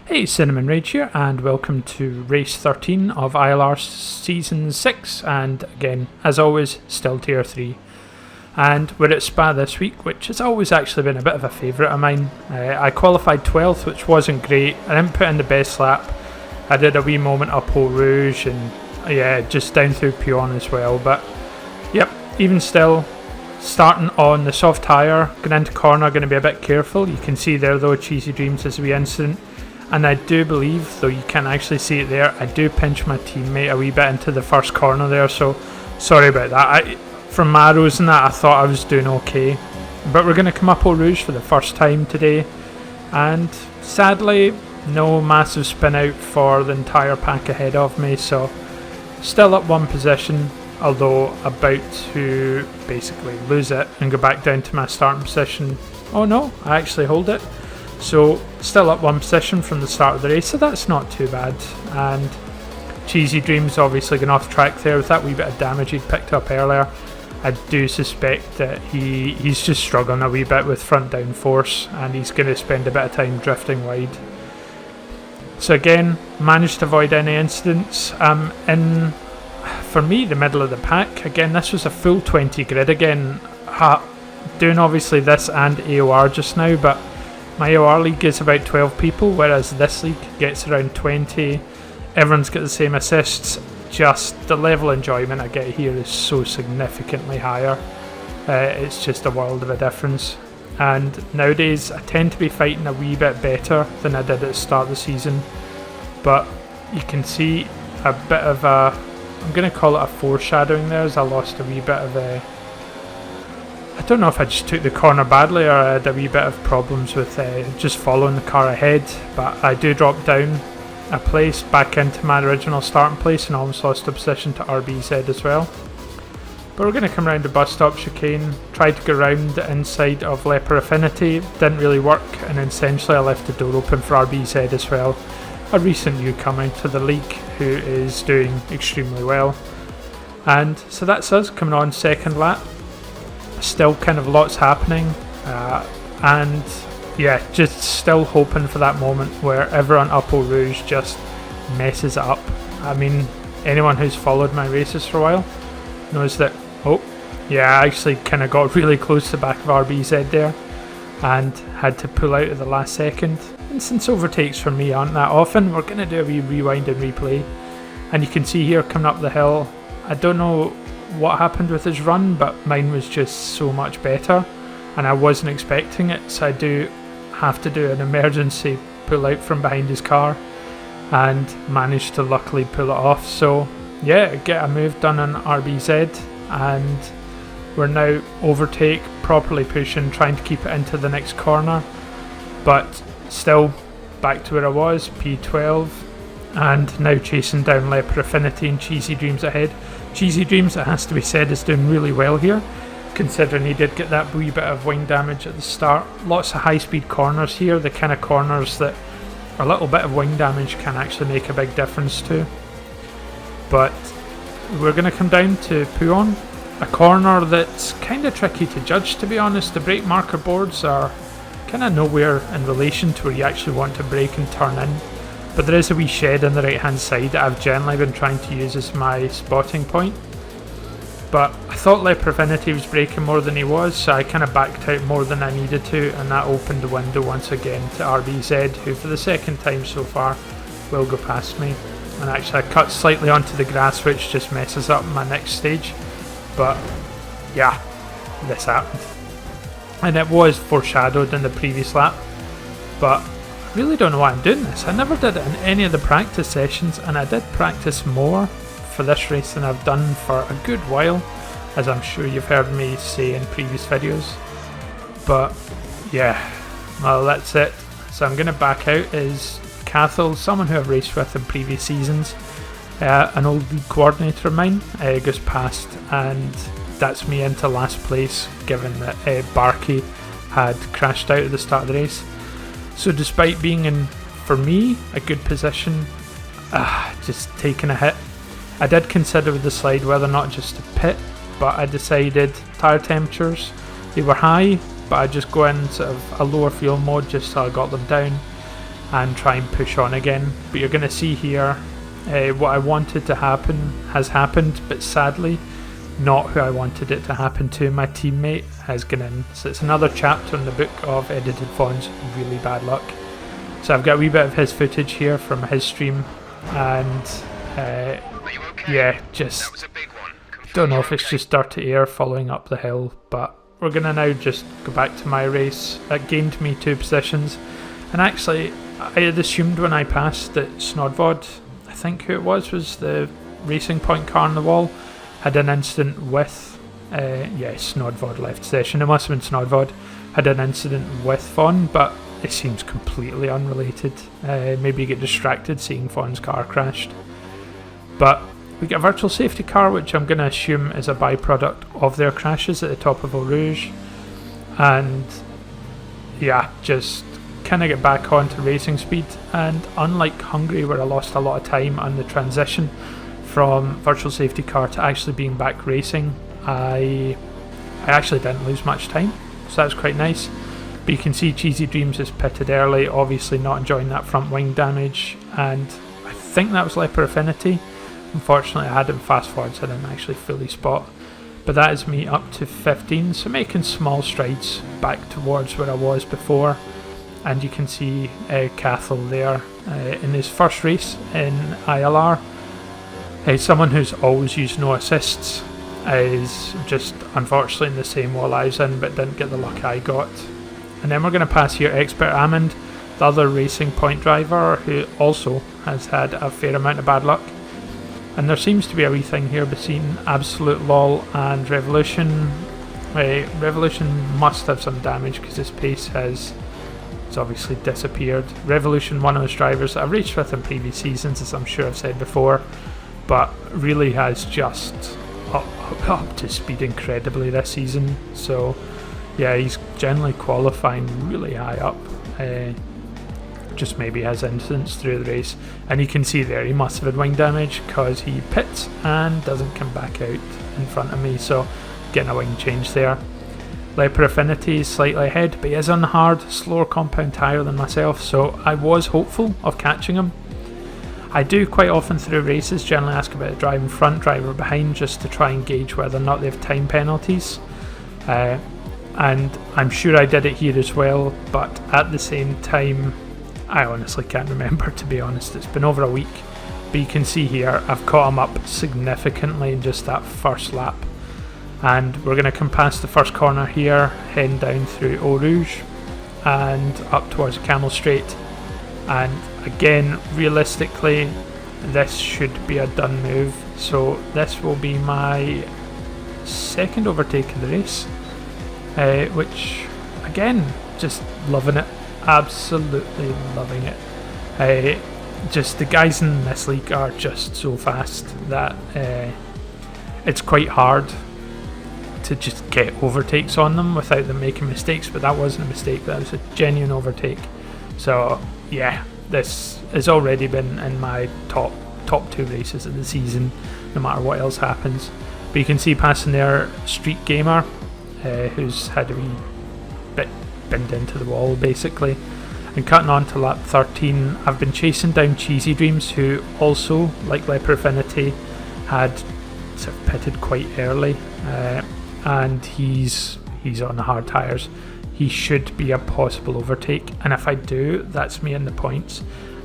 Hey, Cinnamon Rage here, and welcome to race 13 of ILR Season 6, and again, as always, still Tier 3. And we're at Spa this week, which has always actually been a bit of a favourite of mine. I qualified 12th, which wasn't great. I didn't put in the best lap. I did a wee moment up Eau Rouge, and yeah, just down through Pion as well. But yep, even still, starting on the soft tyre, going into corner, going to be a bit careful. You can see there though, Cheesy Dreams is a wee incident. And I do believe, though you can't actually see it there, I do pinch my teammate a wee bit into the first corner there, so sorry about that. From Marrows and that, I thought I was doing okay. But we're going to come up Eau Rouge for the first time today, and sadly, no massive spin out for the entire pack ahead of me, so still up one position, although about to basically lose it and go back down to my starting position. Oh no, I actually hold it. So still up one position from the start of the race, so that's not too bad. And Cheesy Dreams obviously going off track there with that wee bit of damage he'd picked up earlier. I do suspect that he's just struggling a wee bit with front down force, and he's going to spend a bit of time drifting wide. So again, managed to avoid any incidents. In, for me, the middle of the pack. Again, this was a full 20 grid again. Doing obviously this and AOR just now, but my AOR league is about 12 people, whereas this league gets around 20. Everyone's got the same assists, just the level of enjoyment I get here is so significantly higher. It's just a world of a difference. And nowadays I tend to be fighting a wee bit better than I did at the start of the season. But you can see a bit of a, I'm going to call it a foreshadowing there, as I lost a wee bit of a, I don't know if I just took the corner badly or I had a wee bit of problems with just following the car ahead, but I do drop down a place back into my original starting place and almost lost a position to RBZ as well. But we're going to come around the bus stop chicane, tried to go around the inside of Leper Affinity, didn't really work, and essentially I left the door open for RBZ as well, a recent newcomer to the league who is doing extremely well. And so that's us coming on second lap. Still kind of lots happening, and yeah, just still hoping for that moment where everyone up Eau Rouge just messes it up. I mean, anyone who's followed my races for a while knows that, oh, yeah, I actually kind of got really close to the back of RBZ there and had to pull out at the last second. And since overtakes for me aren't that often, we're going to do a wee rewind and replay. And you can see here coming up the hill, I don't know what happened with his run, but mine was just so much better and I wasn't expecting it, so I do have to do an emergency pull out from behind his car and managed to luckily pull it off. So yeah, get a move done on RBZ, and we're now overtake, properly pushing, trying to keep it into the next corner, but still back to where I was, P12, and now chasing down Leopard Affinity and Cheesy Dreams ahead. Cheesy Dreams, it has to be said, is doing really well here, considering he did get that wee bit of wing damage at the start. Lots of high speed corners here, the kind of corners that a little bit of wing damage can actually make a big difference to. But we're going to come down to Puon, a corner that's kind of tricky to judge, to be honest. The brake marker boards are kind of nowhere in relation to where you actually want to brake and turn in, but there is a wee shed on the right hand side that I've generally been trying to use as my spotting point. But I thought Leopard Affinity was braking more than he was, so I kind of backed out more than I needed to, and that opened the window once again to RBZ, who for the second time so far will go past me. And actually I cut slightly onto the grass, which just messes up my next stage, but yeah, this happened. And it was foreshadowed in the previous lap, but I really don't know why I'm doing this. I never did it in any of the practice sessions, and I did practice more for this race than I've done for a good while, as I'm sure you've heard me say in previous videos. But yeah, well, that's it. So I'm going to back out is Cathal, someone who I've raced with in previous seasons, an old lead coordinator of mine, goes past, and that's me into last place, given that Barkey had crashed out at the start of the race. So despite being in, for me, a good position, just taking a hit. I did consider with the slide whether or not just to pit, but I decided tyre temperatures, they were high, but I'd just go in sort of a lower fuel mode just so I got them down and try and push on again. But you're going to see here what I wanted to happen has happened, but sadly not who I wanted it to happen to. My teammate has gone in, so it's another chapter in the book of edited Fawn's really bad luck. So I've got a wee bit of his footage here from his stream, and yeah, just don't know if it's just dirty air following up the hill, but we're going to now just go back to my race. It gained me 2 positions, and actually I had assumed when I passed that Snodvod, I think who it was the Racing Point car on the wall, had an incident with, Snodvod left session, it must have been Snodvod, had an incident with Fawn, but it seems completely unrelated. Maybe you get distracted seeing Fawn's car crashed. But we get a virtual safety car, which I'm going to assume is a byproduct of their crashes at the top of Eau Rouge. And yeah, just kind of get back onto racing speed. And unlike Hungary, where I lost a lot of time on the transition from virtual safety car to actually being back racing, I actually didn't lose much time, so that's quite nice. But you can see Cheesy Dreams is pitted early, obviously not enjoying that front wing damage, and I think that was Leopard Affinity. Unfortunately I had him fast forward, so I didn't actually fully spot. But that is me up to 15, so making small strides back towards where I was before. And you can see Cathal there in his first race in ILR. Someone who's always used no assists is just unfortunately in the same wall I was in, but didn't get the luck I got. And then we're going to pass here Expert Amond, the other Racing Point driver, who also has had a fair amount of bad luck. And there seems to be a wee thing here between Absolute Lol and Revolution. Revolution must have some damage because his pace has obviously disappeared. Revolution, one of those drivers that I've raced with in previous seasons, as I'm sure I've said before, but really has just up to speed incredibly this season. So yeah, he's generally qualifying really high up. Just maybe has incidents through the race, and you can see there he must have had wing damage because he pits and doesn't come back out in front of me, so getting a wing change there. Leopard Affinity is slightly ahead, but he is on the hard, slower compound tyre than myself, so I was hopeful of catching him. I do quite often through races generally ask about a driver in front, driver behind, just to try and gauge whether or not they have time penalties. And I'm sure I did it here as well, but at the same time, I honestly can't remember, to be honest. It's been over a week. But you can see here, I've caught him up significantly in just that first lap. And we're going to come past the first corner here, heading down through Eau Rouge and up towards Camel Straight. And again, realistically, this should be a done move. So this will be my second overtake of the race, which again, just loving it, absolutely loving it. Just the guys in this league are just so fast that it's quite hard to just get overtakes on them without them making mistakes, but that wasn't a mistake, that was a genuine overtake. So yeah, this has already been in my top 2 races of the season, no matter what else happens. But you can see passing there Street Gamer, who's had a wee bit binned into the wall basically. And cutting on to lap 13, I've been chasing down Cheesy Dreams, who also, like Leper Affinity, had sort of pitted quite early, and he's on the hard tyres. He should be a possible overtake, and if I do, that's me in the points.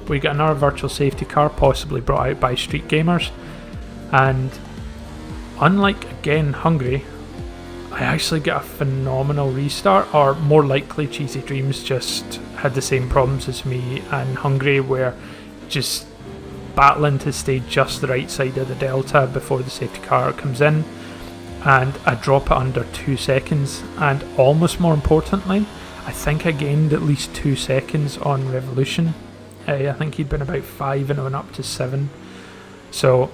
We get another virtual safety car, possibly brought out by Street Gamers, and unlike again Hungary, I actually get a phenomenal restart, or more likely Cheesy Dreams just had the same problems as me and Hungary, where just battling to stay just the right side of the delta before the safety car comes in, and I drop it under 2 seconds, and almost more importantly, I think I gained at least 2 seconds on Revolution. I think he'd been about 5 and I went up to 7. So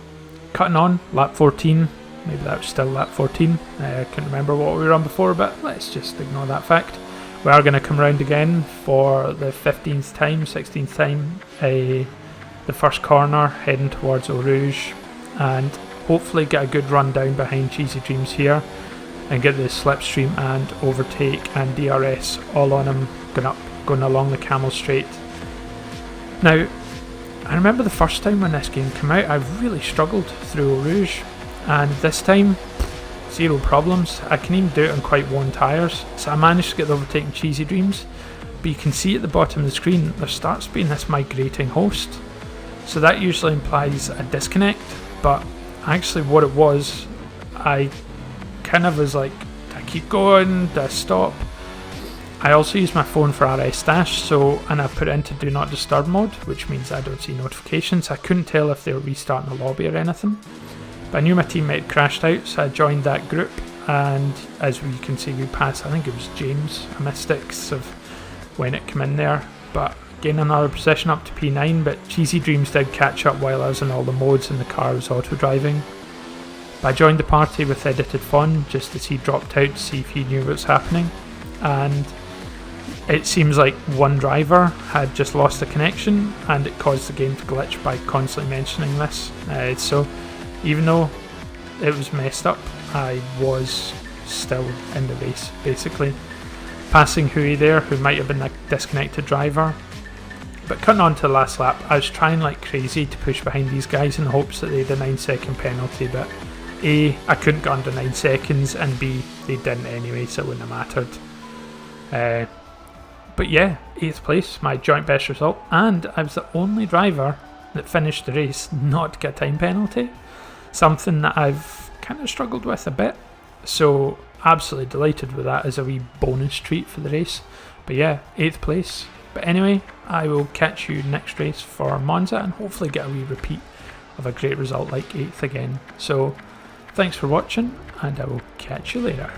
cutting on, lap 14, maybe that was still lap 14, I couldn't remember what we were on before, but let's just ignore that fact. We are going to come round again for the 15th time, 16th time, the first corner, heading towards Eau Rouge, and hopefully get a good run down behind Cheesy Dreams here and get the slipstream and overtake and DRS all on him, going along the Camel Straight. Now, I remember the first time when this game came out, I really struggled through Eau Rouge, and this time, zero problems. I can even do it on quite worn tyres, so I managed to get the overtake in Cheesy Dreams, but you can see at the bottom of the screen there starts being this migrating host, so that usually implies a disconnect, but actually what it was, I kind of was like, do I keep going, do I stop? I also use my phone for RS Dash, and I put it into Do Not Disturb mode, which means I don't see notifications. I couldn't tell if they were restarting the lobby or anything, but I knew my teammate crashed out, so I joined that group, and as we can see, we passed, I think it was James, a Mystics of when it came in there, but gain another position up to P9, but Cheesy Dreams did catch up while I was in all the modes and the car was auto-driving. But I joined the party with Edited Fun just as he dropped out to see if he knew what was happening, and it seems like one driver had just lost a connection and it caused the game to glitch by constantly mentioning this. So even though it was messed up, I was still in the race basically. Passing Hui there, who might have been a disconnected driver. But cutting on to the last lap, I was trying like crazy to push behind these guys in hopes that they had a 9-second penalty, but A, I couldn't get under 9 seconds, and B, they didn't anyway, so it wouldn't have mattered. But yeah, 8th place, my joint best result, and I was the only driver that finished the race not to get a time penalty, something that I've kind of struggled with a bit, so absolutely delighted with that as a wee bonus treat for the race. But yeah, 8th place. But anyway, I will catch you next race for Monza and hopefully get a wee repeat of a great result like 8th again. So thanks for watching, and I will catch you later.